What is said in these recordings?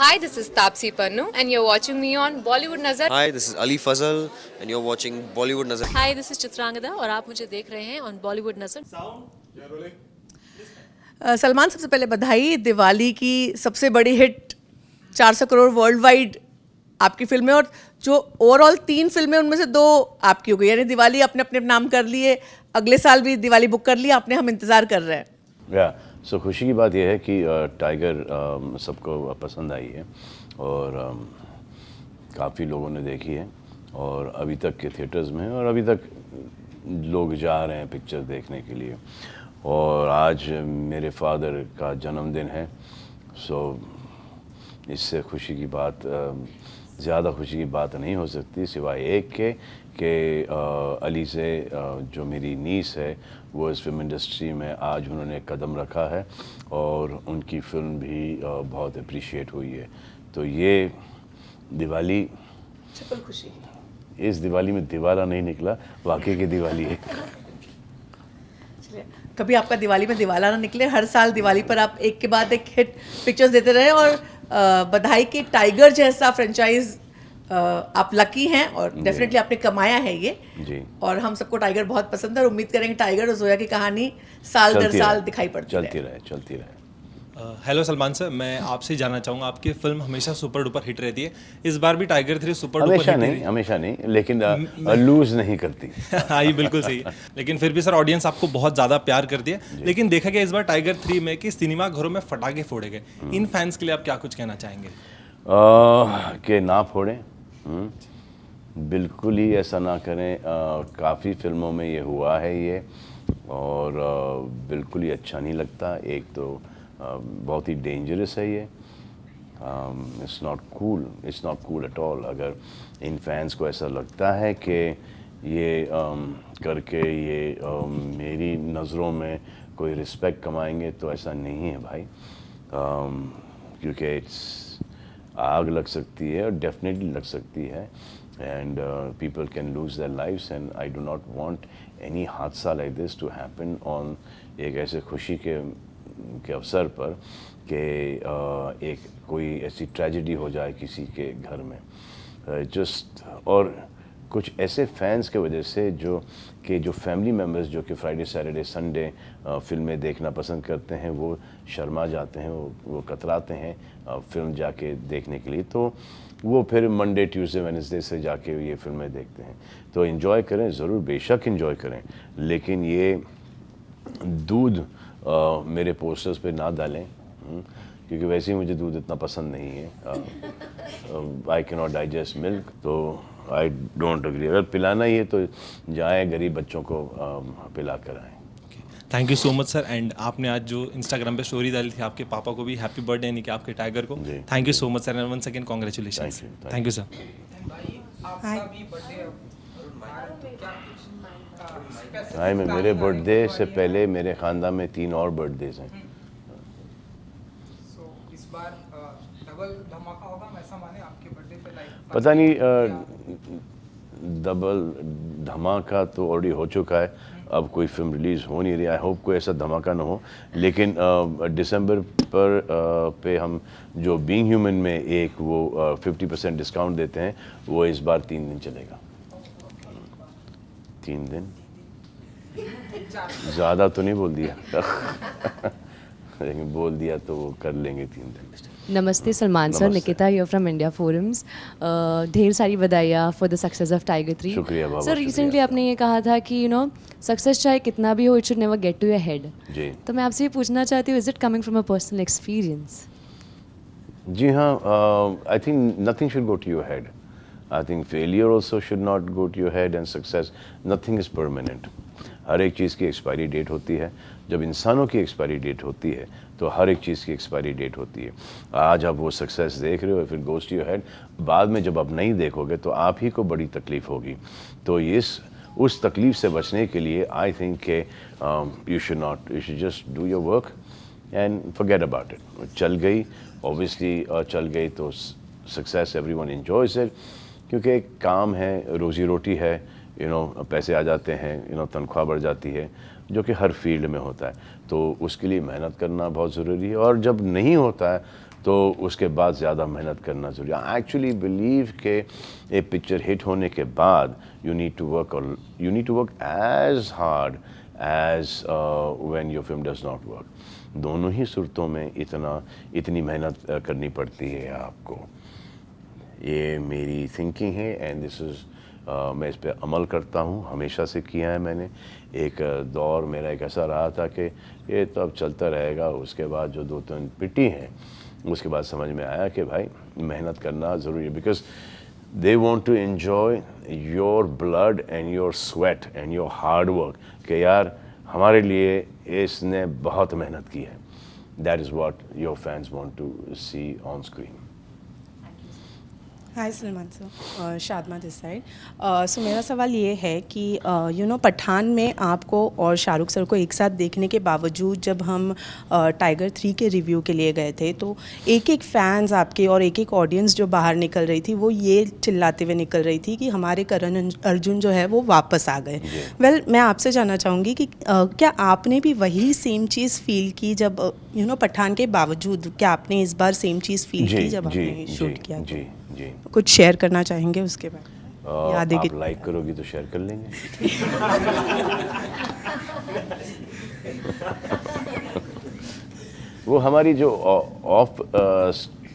Hi, this is Tapsi Pannu, and you're watching me on Bollywood Nazar. Hi, this is Ali Fazal, and you're watching Bollywood Nazar. Hi this is Chitrangada और आप मुझे देख रहे हैं on Bollywood नजर। सलमान, सबसे पहले बधाई। दिवाली की सबसे बड़ी हिट 400 करोड़ वर्ल्ड वाइड आपकी फिल्में, और जो ओवरऑल 3 फिल्में उनमें से 2 आपकी हो गई, यानी दिवाली अपने अपने नाम कर लिए। अगले साल भी दिवाली बुक कर ली आपने, हम इंतज़ार कर रहे हैं। या सो खुशी की बात यह है कि टाइगर सबको पसंद आई है और काफ़ी लोगों ने देखी है और अभी तक के थिएटर्स में है और अभी तक लोग जा रहे हैं पिक्चर देखने के लिए। और आज मेरे फादर का जन्मदिन है, सो इससे खुशी की बात, ज़्यादा खुशी की बात नहीं हो सकती सिवाय एक के कि अली से जो मेरी नीस है वो इस फिल्म इंडस्ट्री में आज उन्होंने कदम रखा है और उनकी फिल्म भी बहुत अप्रिशिएट हुई है। तो ये दिवाली, खुशी इस दिवाली में दिवाला नहीं निकला, वाकई की दिवाली है। कभी आपका दिवाली में दिवाला ना निकले, हर साल दिवाली पर आप एक के बाद एक हिट पिक्चर्स देते रहे। और बधाई के टाइगर जैसा फ्रेंचाइज आप लकी हैं और डेफिनेटली आपने कमाया है ये जी। और हम सबको टाइगर बहुत पसंद है और उम्मीद करेंगे टाइगर और जोया की कहानी साल दर साल दिखाई पड़ती चलती रहे। हेलो सलमान सर, मैं आपसे जानना चाहूँगा, आपकी फिल्म हमेशा सुपर डुपर हिट रहती है, इस बार भी टाइगर 3 सुपर डुपर हिट हमेशा नहीं, लेकिन लूज नहीं करती। हाँ, ये बिल्कुल सही है, लेकिन फिर भी सर ऑडियंस आपको बहुत ज़्यादा प्यार करती है। लेकिन देखा गया इस बार टाइगर 3 में कि सिनेमा घरों में फटाके फोड़े गए। इन फैंस के लिए आप क्या कुछ कहना चाहेंगे? कि ना फोड़ें, बिल्कुल ही ऐसा ना करें। काफ़ी फिल्मों में ये हुआ है ये, और बिल्कुल ही अच्छा नहीं लगता। एक तो बहुत ही डेंजरस है ये, it's not cool at all. अगर इन फैंस को ऐसा लगता है कि ये करके ये मेरी नज़रों में कोई रिस्पेक्ट कमाएंगे, तो ऐसा नहीं है भाई, क्योंकि आग लग सकती है और डेफिनेटली लग सकती है, and people can lose their lives, and I do not want any हादसा like this to happen on एक ऐसे खुशी के अवसर पर कि एक कोई ऐसी ट्रेजेडी हो जाए किसी के घर में। जस्ट और कुछ ऐसे फैंस के वजह से जो फैमिली मेम्बर्स जो कि फ्राइडे सैटरडे संडे फिल्में देखना पसंद करते हैं, वो शर्मा जाते हैं, वो कतराते हैं फिल्म जाके देखने के लिए, तो वो फिर मंडे ट्यूसडे वेडनेसडे से जाके ये फिल्में देखते हैं। तो एंजॉय करें, ज़रूर बेशक एंजॉय करें, लेकिन ये दूध मेरे पोस्टर्स पे ना डालें, क्योंकि वैसे ही मुझे दूध इतना पसंद नहीं है। I can not digest milk, तो आई डोंट एग्री। अगर पिलाना ही है तो जाएँ गरीब बच्चों को पिला कर आएँ। Thank you so much sir. And आपने आज जो इंस्टाग्राम पे स्टोरी डाली थी, आपके पापा को भी हैप्पी बर्थडे, यानी कि आपके टाइगर को, thank you so much sir, and one second congratulation. Thank you sir. Hi, मेरे बर्थडे से पहले मेरे ख़ानदान में 3 और बर्थडेज हैं। इस बार डबल धमाका होगा, ऐसा माने आपके बर्थडे पे लाइव? पता नहीं, डबल धमाका तो ऑलरेडी हो चुका है, अब कोई फिल्म रिलीज़ हो नहीं रही। आई होप कोई ऐसा धमाका ना हो, लेकिन दिसंबर पे हम जो बीइंग ह्यूमन में एक वो 50% डिस्काउंट देते हैं, वो इस बार 3 दिन चलेगा। 3 दिन ज़्यादा तो नहीं बोल दिया लेकिन बोल दिया तो वो कर लेंगे 3 दिन। नमस्ते Salman sir, Nikita here from India forums. ढेर सारी बधाइयाँ for the success of tiger 3। शुक्रिया बाबा। सर, रिसेंटली आपने ये कहा था कि सक्सेस चाहे कितना भी हो, it should never get to your head. जी। तो मैं आपसे ये पूछना चाहती हूँ, is it coming from a personal experience? जी हाँ, I think nothing should go to your head. I think failure also should not go to your head, and success, nothing is permanent. हर एक चीज़ की एक्सपायरी डेट होती है। जब इंसानों की एक्सपायरी डेट होती है तो हर एक चीज़ की एक्सपायरी डेट होती है। आज आप वो सक्सेस देख रहे हो, फिर गोज़ टू योर हेड, बाद में जब आप नहीं देखोगे तो आप ही को बड़ी तकलीफ़ होगी। तो उस तकलीफ़ से बचने के लिए आई थिंक के you should just do your work and forget about it. चल गई, ऑब्वियसली चल गई तो सक्सेस एवरीवन एंजॉयज इट, क्योंकि एक काम है, रोज़ी रोटी है, पैसे आ जाते हैं, तनख्वाह बढ़ जाती है, जो कि हर फील्ड में होता है। तो उसके लिए मेहनत करना बहुत ज़रूरी है, और जब नहीं होता है तो उसके बाद ज़्यादा मेहनत करना ज़रूरी है। आई एक्चुअली बिलीव कि एक पिक्चर हिट होने के बाद you need to work as hard as when your film does not work. दोनों ही सूरतों में इतनी मेहनत करनी पड़ती है आपको। ये मेरी थिंकिंग है एंड दिस इज़ मैं इस पे अमल करता हूँ, हमेशा से किया है मैंने। एक दौर मेरा एक ऐसा रहा था कि ये तो अब चलता रहेगा, उसके बाद जो 2-3 पिटी हैं उसके बाद समझ में आया कि भाई मेहनत करना ज़रूरी है, because they want to enjoy your blood and your sweat and your hard work कि यार हमारे लिए इसने बहुत मेहनत की है। That is what your fans want to see on screen. Hi Salman sir, Shadma this side. So मेरा सवाल ये है कि पठान में आपको और शाहरुख सर को एक साथ देखने के बावजूद जब हम टाइगर 3 के रिव्यू के लिए गए थे तो एक एक फैंस आपके और एक एक ऑडियंस जो बाहर निकल रही थी वो ये चिल्लाते हुए निकल रही थी कि हमारे करण अर्जुन जो है वो वापस आ गए। वेल मैं आपसे जानना चाहूँगी कि क्या आपने भी वही सेम चीज़ फील की जब पठान के बावजूद, क्या आपने इस बार सेम चीज़ फील की जब आपने शूट किया? जी, कुछ शेयर करना चाहेंगे उसके बारे में? आप लाइक करोगी तो शेयर कर लेंगे। वो हमारी जो ऑफ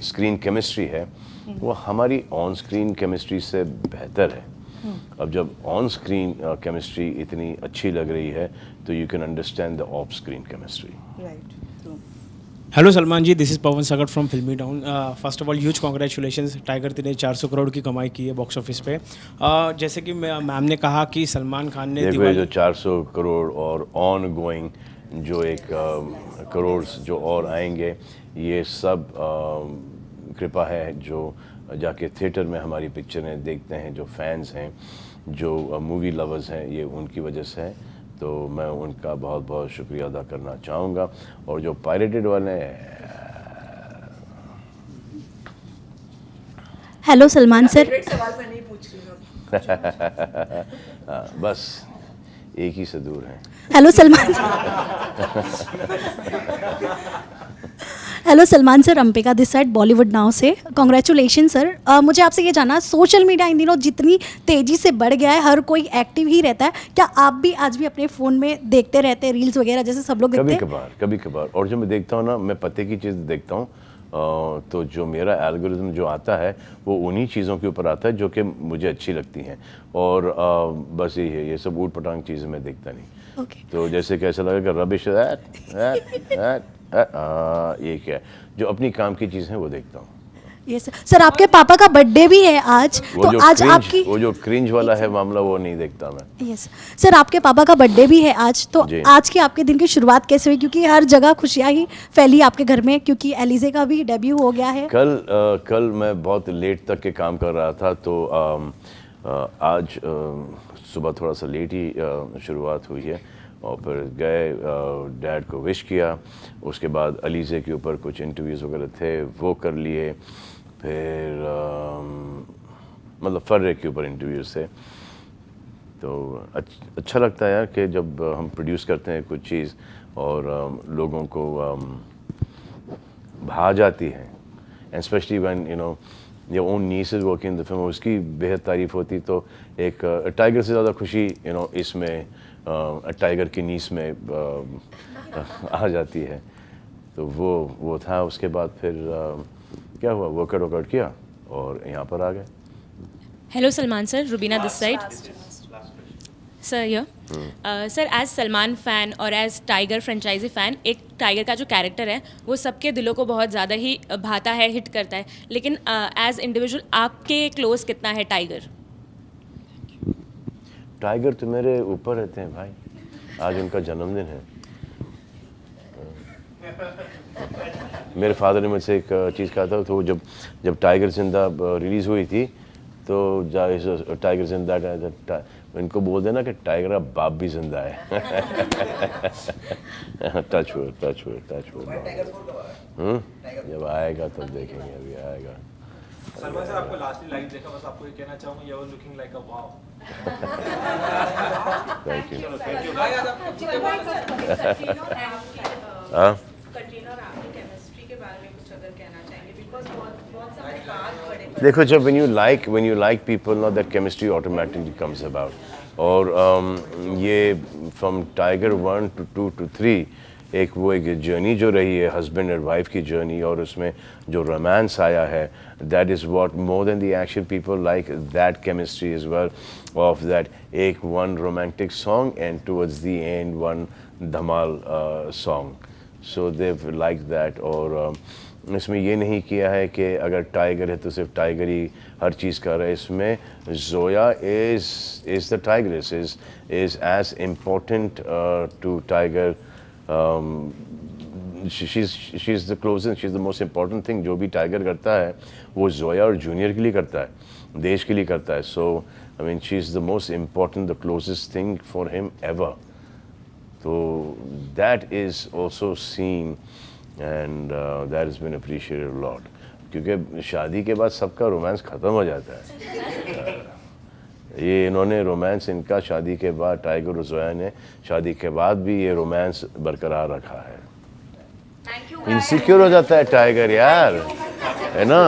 स्क्रीन केमिस्ट्री है वो हमारी ऑन स्क्रीन केमिस्ट्री से बेहतर है। अब जब ऑन स्क्रीन केमिस्ट्री इतनी अच्छी लग रही है तो you can understand the off screen chemistry. Right. Hello Salman ji, this is Pawan Sagar from Filmy Town. First of all huge congratulations, Tiger 3 ने 400 करोड़ की कमाई की है बॉक्स ऑफिस पे। जैसे कि मैम ने कहा कि सलमान खान ने देखो ये जो 400 करोड़ और ऑन गोइंग जो एक करोड़ जो और आएंगे, ये सब कृपा है जो जाके थिएटर में हमारी पिक्चरें देखते हैं, जो फैंस हैं, जो मूवी लवर्स हैं, ये उनकी वजह से है। तो मैं उनका बहुत बहुत शुक्रिया अदा करना चाहूँगा। और जो पायरेटेड वाले हेलो सलमान सर, सवाल मैं नहीं पूछ रही हूँ। बस एक ही से दूर हैं। Hello Salman hello Salman sir, Ambika this side Bollywood now से। Congratulation sir. मुझे आपसे ये जानना, सोशल मीडिया इन दिनों जितनी तेज़ी से बढ़ गया है, हर कोई एक्टिव ही रहता है, क्या आप भी आज भी अपने फ़ोन में देखते रहते हैं रील्स वगैरह जैसे सब लोग देखते हैं? कभी कभार। और जो मैं देखता हूँ ना, मैं पते की चीज़ देखता हूँ, तो जो मेरा एल्गोरिथम जो आता है वो उन्हीं चीज़ों के ऊपर आता है जो कि मुझे अच्छी लगती हैं। और बस यही है, ये सब ऊट पटांग चीज़ें मैं देखता नहीं। तो जैसे कैसा लगा कि रबिश ये क्या, जो अपनी काम की चीज़ है वो देखता हूँ। यस सर, आपके पापा का बर्थडे भी है आज, तो आज आपकी वो जो क्रिंज वाला है मामला वो नहीं देखता मैं। यस सर, आपके पापा का बर्थडे भी है आज, तो आज की आपके दिन की शुरुआत कैसे हुई? क्योंकि हर जगह खुशियाँ ही फैली आपके घर में, क्योंकि एलिजे का भी डेब्यू हो गया है। कल मैं बहुत लेट तक के काम कर रहा था, तो आज सुबह थोड़ा सा लेट ही शुरुआत हुई है। और फिर गए, डैड को विश किया, उसके बाद अलीज़े के ऊपर कुछ इंटरव्यूज़ वगैरह थे वो कर लिए, फिर मतलब फर्रे के ऊपर इंटरव्यूज़ थे। तो अच्छा लगता है यार कि जब हम प्रोड्यूस करते हैं कुछ चीज़ और लोगों को भा जाती है, and specially when your own niece is working in the film, उसकी बेहद तारीफ़ होती। तो एक टाइगर से ज़्यादा खुशी इसमें टाइगर की नीस में आ जाती है। तो वो था। उसके बाद फिर क्या हुआ, वर्कआउट किया और यहाँ पर आ गए। Hello Salman sir, Rubina this side. Sir sir, as Salman fan और एज टाइगर फ्रेंचाइजी फ़ैन, एक टाइगर का जो कैरेक्टर है वो सबके दिलों को बहुत ज़्यादा ही भाता है, हिट करता है, लेकिन एज इंडिविजुअल आपके क्लोज कितना है टाइगर? टाइगर तो मेरे ऊपर रहते हैं भाई, आज उनका जन्मदिन है। मेरे फादर ने मुझसे एक चीज़ कहा था, तो जब टाइगर जिंदा रिलीज़ हुई थी तो टाइगर जिंदा, इनको बोल देना कि टाइगर का बाप भी जिंदा है। Touch wood. जब आएगा तब देखेंगे, अभी आएगा। सलमान सर, आपको लास्टली लाइव देखा, बस आपको ये कहना चाहूँगा, you are looking like a wow. Thank you. Katrina और आपकी केमिस्ट्री के बारे में कुछ अगर कहना चाहें? देखो जब when you like people now that chemistry automatically comes about और ये from Tiger 1 to 2 to 3 एक जर्नी जो रही है हस्बैंड और वाइफ की जर्नी और उसमें जो रोमांस आया है that is what more than the action people like that chemistry as well of that एक one romantic song and towards the end one Dhamaal song so they've liked that और इसमें ये नहीं किया है कि अगर टाइगर है तो सिर्फ टाइगर ही हर चीज़ कर रहा है इसमें Zoya is the tigress is as important to tiger she is the closest she is the most important thing जो भी टाइगर करता है वो जोया और जूनियर के लिए करता है देश के लिए करता है so I mean she is the most important the closest thing for him ever तो that is also seen and that has been appreciated a lot क्योंकि शादी के बाद सबका रोमांस ख़त्म हो जाता है ये इन्होंने रोमांस इनका शादी के बाद टाइगर और जोया ने शादी के बाद भी ये रोमांस बरकरार रखा है इनसिक्योर हो जाता है टाइगर यार है ना